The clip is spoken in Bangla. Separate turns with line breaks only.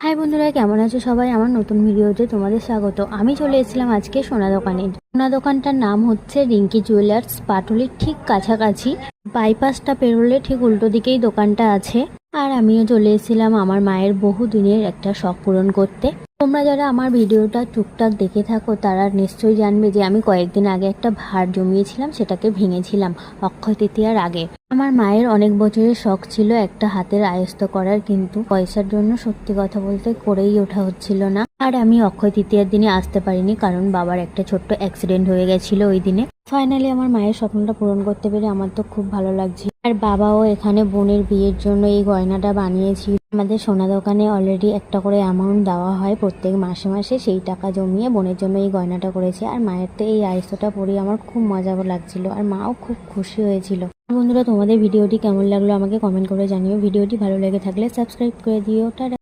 হাই বন্ধুরা, কেমন আছো সবাই? আমার নতুন ভিডিওতে তোমাদের স্বাগত। আমি চলে এসেছিলাম আজকে সোনা দোকানে। সোনা দোকানটার নাম হচ্ছে রিঙ্কি জুয়েলার্স, পাটুলির ঠিক কাছাকাছি। বাইপাসটা পেরোলে ঠিক উল্টো দিকেই দোকানটা আছে। আর আমিও চলে এসেছিলাম আমার মায়ের বহু দিনের একটা শখ পূরণ করতে। তোমরা যারা আমার ভিডিওটা টুকটাক দেখে থাকো তারা নিশ্চয়ই জানবে যে আমি কয়েকদিন আগে একটা ভার জমিয়েছিলাম, সেটাকে ভেঙেছিলাম অক্ষয় তৃতীয়ার আগে। আমার মায়ের অনেক বছরের শখ ছিল একটা হাতের আয়স্ত করার, কিন্তু পয়সার জন্য সত্যি কথা বলতে করেই ওঠা হচ্ছিল না। আর আমি অক্ষয় তৃতীয়ার দিনে আসতে পারিনি, কারণ বাবার একটা ছোট্ট অ্যাক্সিডেন্ট হয়ে গেছিল ওই দিনে। ফাইনালি আমার মায়ের স্বপ্নটা পূরণ করতে পেরে আমার তো খুব ভালো লাগছে। আর বাবাও এখানে বোনের বিয়ের জন্য এই গয়নাটা বানিয়েছিল। আমাদের সোনা দোকানে অলরেডি একটা করে অ্যামাউন্ট দেওয়া হয় প্রত্যেক মাসে মাসে, সেই টাকা জমিয়ে বোনের জন্য এই গয়নাটা করেছে। আর মায়ের তো এই আয়স্তটা পরে আমার খুব মজা লাগছিল, আর মাও খুব খুশি হয়েছিল। বন্ধুরা, তোমাদের ভিডিওটি কেমন লাগলো আমাকে কমেন্ট করে জানিও। ভিডিওটি ভালো লেগে থাকলে সাবস্ক্রাইব করে দিও। টাটা।